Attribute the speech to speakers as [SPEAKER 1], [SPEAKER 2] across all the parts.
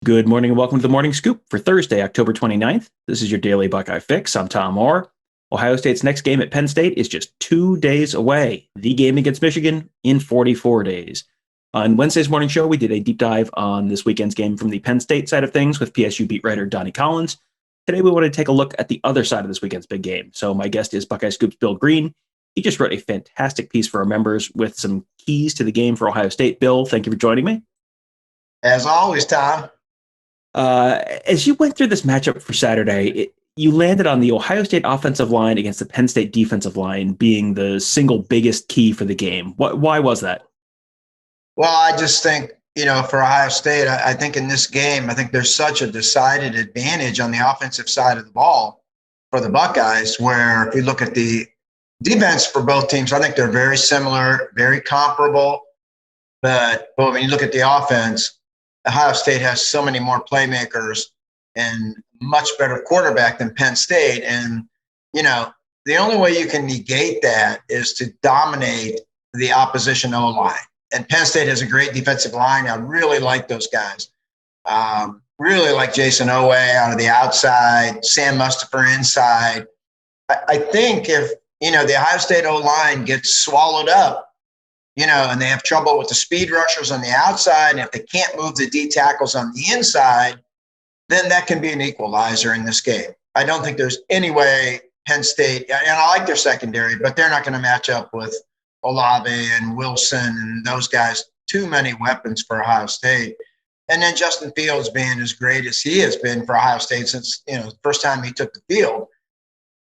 [SPEAKER 1] Good morning and welcome to the Morning Scoop for Thursday, October 29th. This is your daily Buckeye fix. I'm Tom Orr. Ohio State's next game at Penn State is just 2 days away. The game against Michigan in 44 days. On Wednesday's morning show, we did a deep dive on this weekend's game from the Penn State side of things with PSU beat writer Donnie Collins. Today, we want to take a look at the other side of this weekend's big game. So my guest is Buckeye Scoop's Bill Greene. He just wrote a fantastic piece for our members with some keys to the game for Ohio State. Bill, thank you for joining me.
[SPEAKER 2] As always, Tom.
[SPEAKER 1] As you went through this matchup for Saturday, you landed on the Ohio State offensive line against the Penn State defensive line being the single biggest key for the game. Why was that?
[SPEAKER 2] Well, I just think, for Ohio State, I think in this game, I think there's such a decided advantage on the offensive side of the ball for the Buckeyes, where if you look at the defense for both teams, I think they're very similar, very comparable. But when you look at the offense, Ohio State has so many more playmakers and much better quarterback than Penn State. And, the only way you can negate that is to dominate the opposition O-line. And Penn State has a great defensive line. I really like those guys. Really like Jason Owe out of the outside, Sam Mustipher inside. I think if, the Ohio State O-line gets swallowed up, and they have trouble with the speed rushers on the outside, and if they can't move the D tackles on the inside, then that can be an equalizer in this game. I don't think there's any way Penn State, and I like their secondary, but they're not going to match up with Olave and Wilson and those guys. Too many weapons for Ohio State. And then Justin Fields being as great as he has been for Ohio State since, the first time he took the field.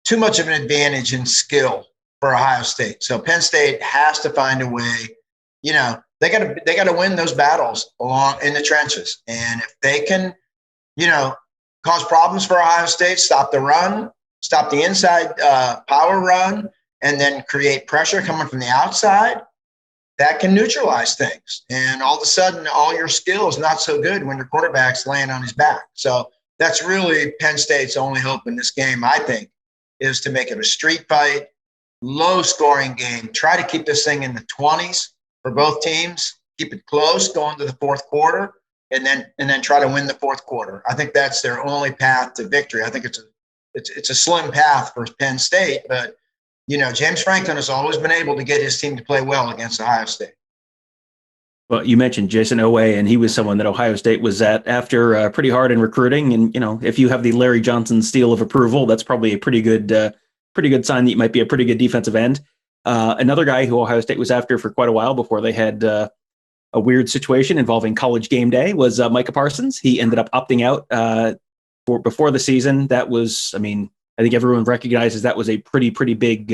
[SPEAKER 2] Too much of an advantage in skill for Ohio State. So Penn State has to find a way, they got to win those battles along in the trenches. And if they can, cause problems for Ohio State, stop the run, stop the inside power run, and then create pressure coming from the outside, that can neutralize things. And all of a sudden, all your skill is not so good when your quarterback's laying on his back. So that's really Penn State's only hope in this game, I think, is to make it a street fight, low-scoring game. Try to keep this thing in the 20s for both teams. Keep it close going to the fourth quarter, and then try to win the fourth quarter. I think that's their only path to victory. I think it's a slim path for Penn State, but James Franklin has always been able to get his team to play well against Ohio State.
[SPEAKER 1] Well, you mentioned Jason Owe, and he was someone that Ohio State was at after pretty hard in recruiting. And if you have the Larry Johnson seal of approval, that's probably a pretty good sign that you might be a pretty good defensive end. Another guy who Ohio State was after for quite a while before they had a weird situation involving College game day was Micah Parsons. He ended up opting out before the season. That was, I think everyone recognizes that was a pretty big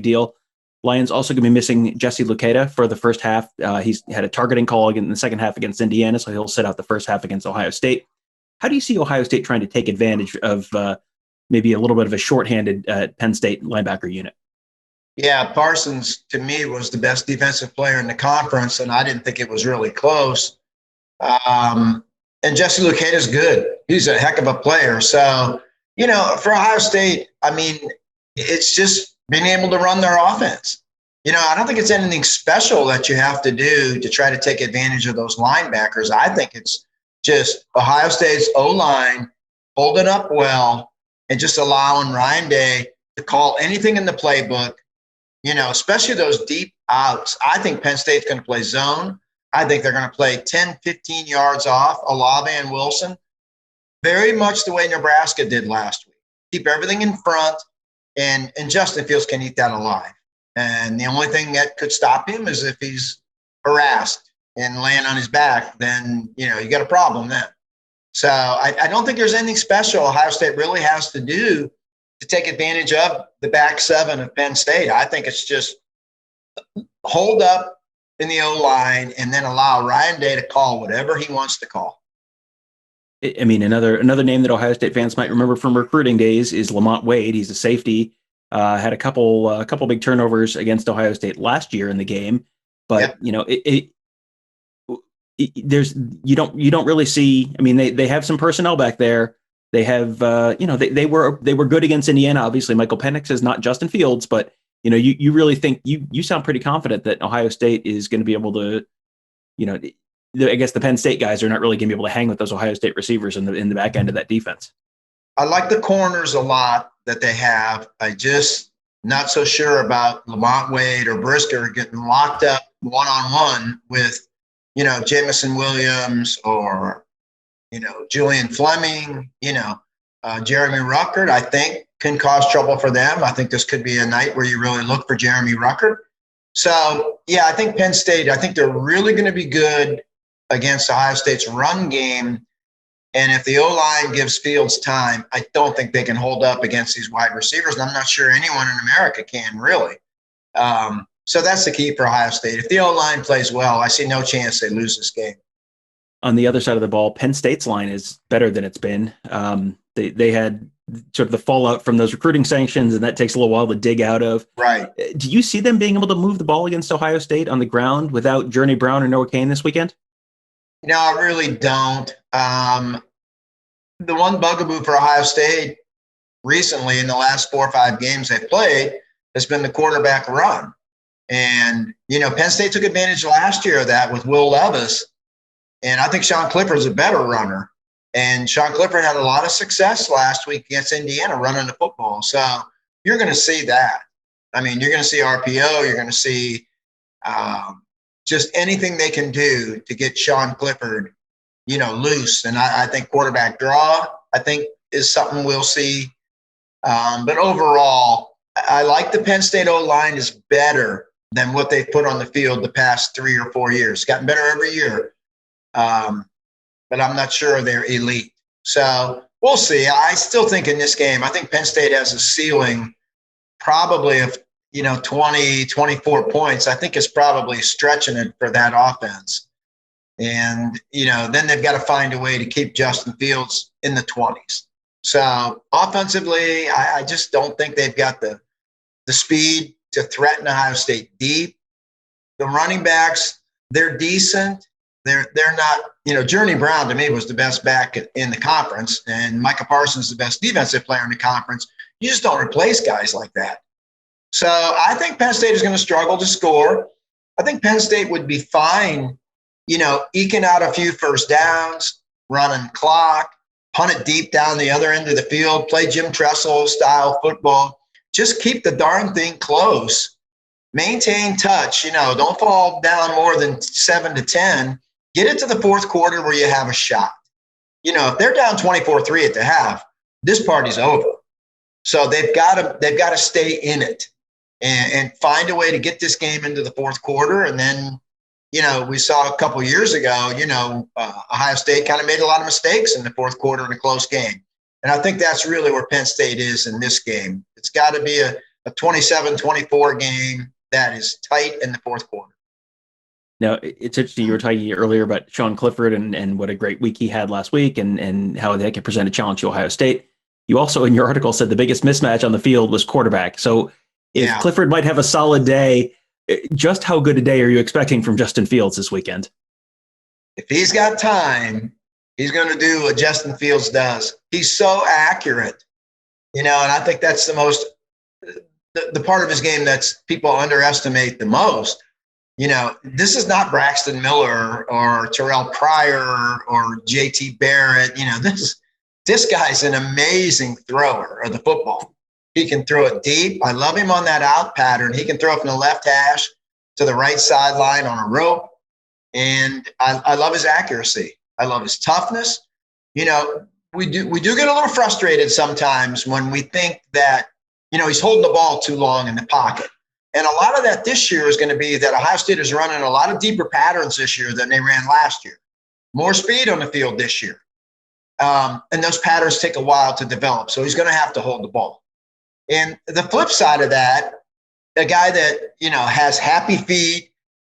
[SPEAKER 1] deal. Lions also going to be missing Jesse Luketa for the first half. He's had a targeting call in the second half against Indiana, so he'll sit out the first half against Ohio State. How do you see Ohio State trying to take advantage of maybe a little bit of a shorthanded Penn State linebacker unit?
[SPEAKER 2] Yeah, Parsons, to me, was the best defensive player in the conference, and I didn't think it was really close. And Jesse Luketa is good. He's a heck of a player. So, for Ohio State, it's just being able to run their offense. I don't think it's anything special that you have to do to try to take advantage of those linebackers. I think it's just Ohio State's O-line holding up well and just allowing Ryan Day to call anything in the playbook, especially those deep outs. I think Penn State's going to play zone. I think they're going to play 10, 15 yards off Olave and Wilson, very much the way Nebraska did last week. Keep everything in front, and Justin Fields can eat that alive. And the only thing that could stop him is if he's harassed and laying on his back, then, you got a problem then. So I don't think there's anything special Ohio State really has to do to take advantage of the back seven of Penn State. I think it's just hold up in the O-line and then allow Ryan Day to call whatever he wants to call.
[SPEAKER 1] Another name that Ohio State fans might remember from recruiting days is Lamont Wade. He's a safety. Had a couple big turnovers against Ohio State last year in the game, but
[SPEAKER 2] yep.
[SPEAKER 1] You don't really see. They have some personnel back there. They have they were good against Indiana. Obviously, Michael Penix is not Justin Fields, but you really think you sound pretty confident that Ohio State is going to be able to I guess the Penn State guys are not really going to be able to hang with those Ohio State receivers in the back end of that defense.
[SPEAKER 2] I like the corners a lot that they have. I just not so sure about Lamont Wade or Brisker getting locked up one-on-one with, Jamison Williams or, Julian Fleming, Jeremy Ruckert, I think can cause trouble for them. I think this could be a night where you really look for Jeremy Ruckert. So, I think Penn State, I think they're really going to be good against Ohio State's run game. And if the O-line gives Fields time, I don't think they can hold up against these wide receivers. And I'm not sure anyone in America can really. So that's the key for Ohio State. If the O-line plays well, I see no chance they lose this game.
[SPEAKER 1] On the other side of the ball, Penn State's line is better than it's been. They had sort of the fallout from those recruiting sanctions, and that takes a little while to dig out of.
[SPEAKER 2] Right.
[SPEAKER 1] Do you see them being able to move the ball against Ohio State on the ground without Journey Brown or Noah Cain this weekend?
[SPEAKER 2] No, I really don't. The one bugaboo for Ohio State recently in the last 4 or 5 games they've played has been the quarterback run. And, Penn State took advantage last year of that with Will Levis. And I think Sean Clifford is a better runner. And Sean Clifford had a lot of success last week against Indiana running the football. So you're going to see that. I mean, you're going to see RPO. You're going to see just anything they can do to get Sean Clifford, loose. And I think quarterback draw, I think, is something we'll see. But overall, I like the Penn State O-line is better than what they've put on the field the past 3 or 4 years. It's gotten better every year. But I'm not sure they're elite. So we'll see. I still think in this game, I think Penn State has a ceiling probably of, 20, 24 points. I think it's probably stretching it for that offense. And, then they've got to find a way to keep Justin Fields in the 20s. So offensively, I just don't think they've got the speed to threaten Ohio State deep. The running backs, they're decent. They're not, Journey Brown to me was the best back in the conference, and Micah Parsons the best defensive player in the conference. You just don't replace guys like that. So I think Penn State is going to struggle to score. I think Penn State would be fine, eking out a few first downs, running clock, punt it deep down the other end of the field, play Jim Tressel style football. Just keep the darn thing close. Maintain touch, don't fall down more than 7-10. Get it to the fourth quarter where you have a shot. If they're down 24-3 at the half, this party's over. So they've got to stay in it and find a way to get this game into the fourth quarter. And then, we saw a couple years ago, Ohio State kind of made a lot of mistakes in the fourth quarter in a close game. And I think that's really where Penn State is in this game. It's got to be a 27-24 game that is tight in the fourth quarter.
[SPEAKER 1] Now, it's interesting. You were talking earlier about Sean Clifford and what a great week he had last week and how they could present a challenge to Ohio State. You also, in your article, said the biggest mismatch on the field was quarterback. So if Clifford might have a solid day, just how good a day are you expecting from Justin Fields this weekend?
[SPEAKER 2] If he's got time, he's going to do what Justin Fields does. He's so accurate, and I think that's the part of his game that's people underestimate the most. This is not Braxton Miller or Terrell Pryor or JT Barrett. This guy's an amazing thrower of the football. He can throw it deep. I love him on that out pattern. He can throw it from the left hash to the right sideline on a rope. And I love his accuracy. I love his toughness. We do get a little frustrated sometimes when we think that, he's holding the ball too long in the pocket. And a lot of that this year is going to be that Ohio State is running a lot of deeper patterns this year than they ran last year. More speed on the field this year. And those patterns take a while to develop. So he's going to have to hold the ball. And the flip side of that, a guy that, has happy feet,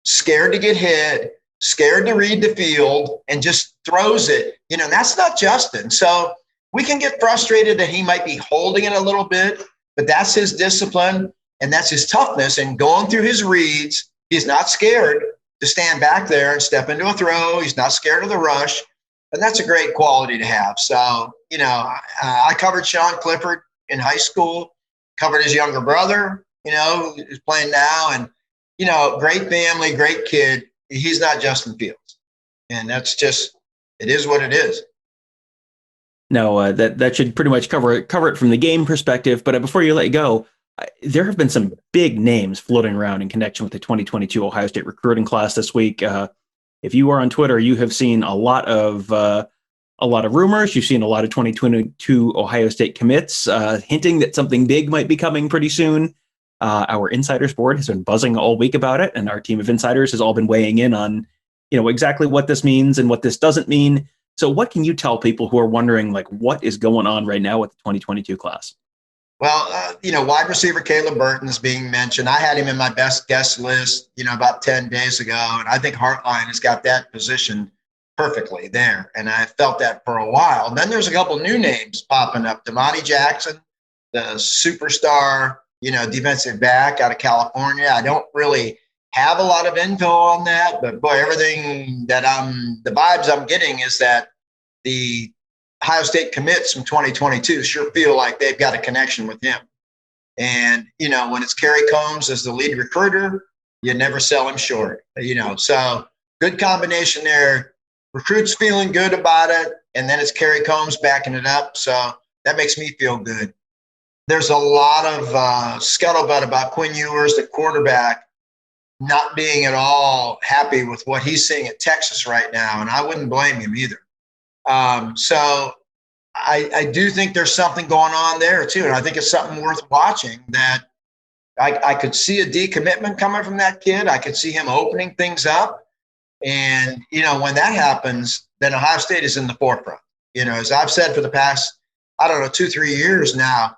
[SPEAKER 2] scared to get hit, scared to read the field, and just throws it, that's not Justin. So we can get frustrated that he might be holding it a little bit, but that's his discipline and that's his toughness. And going through his reads, he's not scared to stand back there and step into a throw. He's not scared of the rush. And that's a great quality to have. So, I covered Sean Clifford in high school, covered his younger brother, who's playing now. And, great family, great kid. He's not Justin Fields. And that's just, it is what it is.
[SPEAKER 1] No, that should pretty much cover it from the game perspective. But before you let go, there have been some big names floating around in connection with the 2022 Ohio State recruiting class this week. If you are on Twitter, you have seen a lot of rumors. You've seen a lot of 2022 Ohio State commits hinting that something big might be coming pretty soon. Our insiders board has been buzzing all week about it, and our team of insiders has all been weighing in on, exactly what this means and what this doesn't mean. So what can you tell people who are wondering, like, what is going on right now with the 2022 class?
[SPEAKER 2] Well, wide receiver Caleb Burton is being mentioned. I had him in my best guest list, about 10 days ago. And I think Hartline has got that position perfectly there. And I felt that for a while. And then there's a couple new names popping up. Damani Jackson, the superstar, defensive back out of California. I don't really have a lot of info on that, but boy, everything that the vibes I'm getting is that the Ohio State commits from 2022 sure feel like they've got a connection with him. And, when it's Kerry Combs as the lead recruiter, you never sell him short, so good combination there. Recruits feeling good about it. And then it's Kerry Combs backing it up. So that makes me feel good. There's a lot of scuttlebutt about Quinn Ewers, the quarterback, not being at all happy with what he's seeing at Texas right now. And I wouldn't blame him either. So I do think there's something going on there too. And I think it's something worth watching, that I could see a decommitment coming from that kid. I could see him opening things up. And, when that happens, then Ohio State is in the forefront. As I've said for the past, 2-3 years now,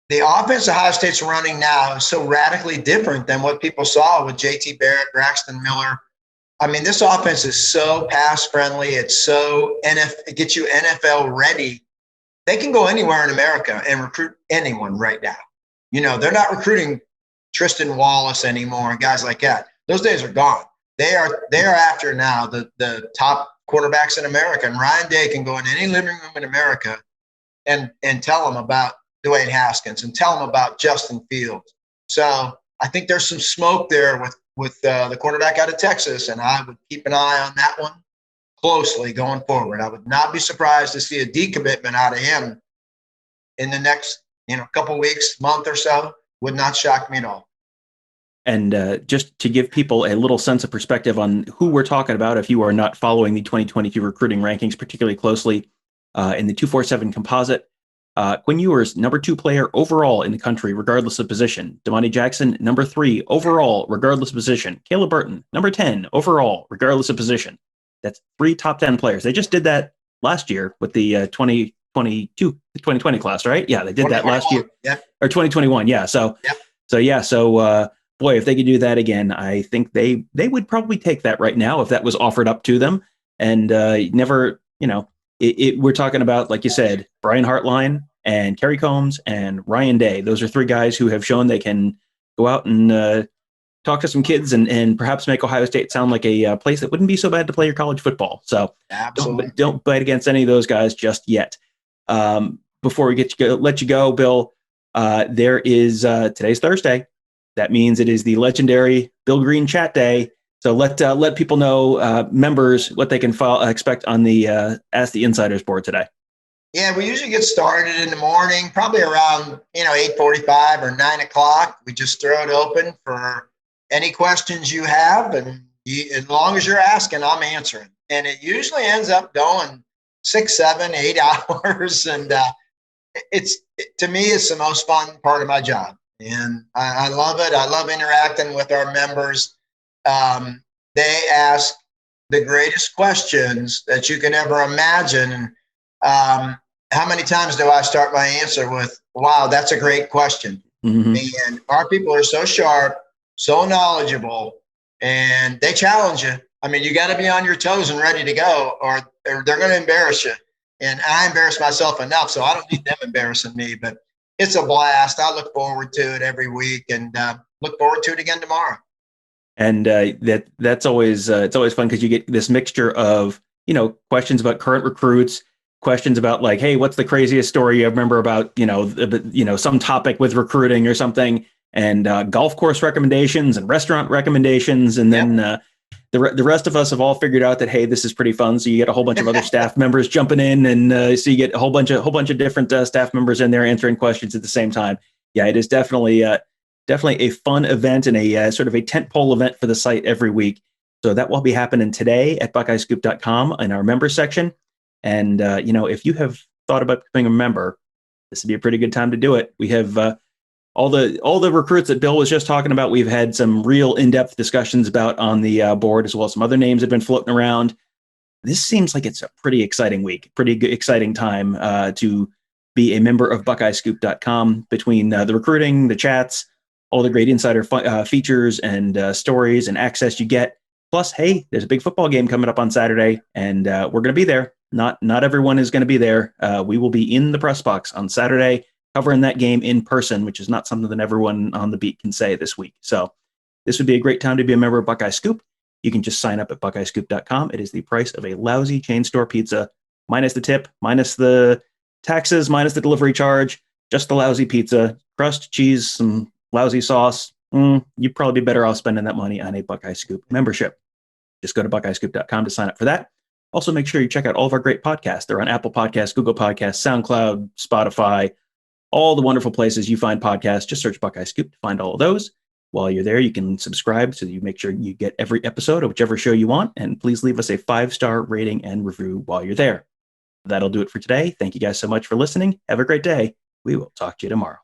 [SPEAKER 2] the offense Ohio State's running now is so radically different than what people saw with JT Barrett, Braxton Miller. I mean, this offense is so pass friendly. It's so it gets you NFL ready. They can go anywhere in America and recruit anyone right now. They're not recruiting Tristan Wallace anymore and guys like that. Those days are gone. They are after now the top quarterbacks in America. And Ryan Day can go in any living room in America and tell them about Dwayne Haskins and tell them about Justin Fields. So I think there's some smoke there with the quarterback out of Texas, and I would keep an eye on that one closely going forward. I would not be surprised to see a decommitment out of him in the next couple weeks, month or so. Would not shock me at all.
[SPEAKER 1] And just to give people a little sense of perspective on who we're talking about, if you are not following the 2022 recruiting rankings particularly closely, in the 247 composite, Quinn Ewers, number 2 player overall in the country, regardless of position. Damani Jackson, number 3 overall, regardless of position. Caleb Burton, number 10 overall, regardless of position. That's 3 top 10 players. They just did that last year with the 2020 class, right? Yeah, they did that last year.
[SPEAKER 2] Yep.
[SPEAKER 1] Or 2021. Yeah. So,
[SPEAKER 2] yep.
[SPEAKER 1] So boy, if they could do that again, I think they would probably take that right now if that was offered up to them. And never, we're talking about, like you said, Brian Hartline and Kerry Combs and Ryan Day. Those are 3 guys who have shown they can go out and talk to some kids and perhaps make Ohio State sound like a place that wouldn't be so bad to play your college football. So don't bite against any of those guys just yet. Before we let you go, Bill, there is today's Thursday. That means it is the legendary Bill Greene chat day. So let people know, members, what they can expect on the Ask the Insiders board today.
[SPEAKER 2] Yeah, we usually get started in the morning, probably around 8:45 or 9 o'clock. We just throw it open for any questions you have, and as long as you're asking, I'm answering. And it usually ends up going 6, 7, 8 hours, and to me, it's the most fun part of my job. And I love it. I love interacting with our members. They ask the greatest questions that you can ever imagine. How many times do I start my answer with, wow, that's a great question? Mm-hmm. And our people are so sharp, so knowledgeable, and they challenge you. I mean, you got to be on your toes and ready to go, or they're going to embarrass you. And I embarrass myself enough, so I don't need them embarrassing me. But it's a blast. I look forward to it every week, and look forward to it again tomorrow. And
[SPEAKER 1] that's always it's always fun because you get this mixture of questions about current recruits, questions about like, hey, what's the craziest story you remember about some topic with recruiting or something, and golf course recommendations and restaurant recommendations, and then the rest of us have all figured out that, hey, this is pretty fun. So you get a whole bunch of other staff members jumping in, and so you get a whole bunch of different staff members in there answering questions at the same time. Yeah, it is definitely a fun event and a sort of a tentpole event for the site every week. So that will be happening today at BuckeyeScoop.com in our member section. And if you have thought about becoming a member, this would be a pretty good time to do it. We have all the recruits that Bill was just talking about. We've had some real in-depth discussions about on the board, as well as some other names have been floating around. This seems like it's a pretty exciting week, pretty good, exciting time to be a member of BuckeyeScoop.com. Between the recruiting, the chats, all the great insider features and stories and access you get. Plus, hey, there's a big football game coming up on Saturday, and we're going to be there. Not everyone is going to be there. We will be in the press box on Saturday, covering that game in person, which is not something that everyone on the beat can say this week. So this would be a great time to be a member of Buckeye Scoop. You can just sign up at BuckeyeScoop.com. It is the price of a lousy chain store pizza, minus the tip, minus the taxes, minus the delivery charge, just the lousy pizza, crust, cheese, some lousy sauce. You'd probably be better off spending that money on a Buckeye Scoop membership. Just go to BuckeyeScoop.com to sign up for that. Also, make sure you check out all of our great podcasts. They're on Apple Podcasts, Google Podcasts, SoundCloud, Spotify, all the wonderful places you find podcasts. Just search Buckeye Scoop to find all of those. While you're there, you can subscribe so you make sure you get every episode of whichever show you want. And please leave us a 5-star rating and review while you're there. That'll do it for today. Thank you guys so much for listening. Have a great day. We will talk to you tomorrow.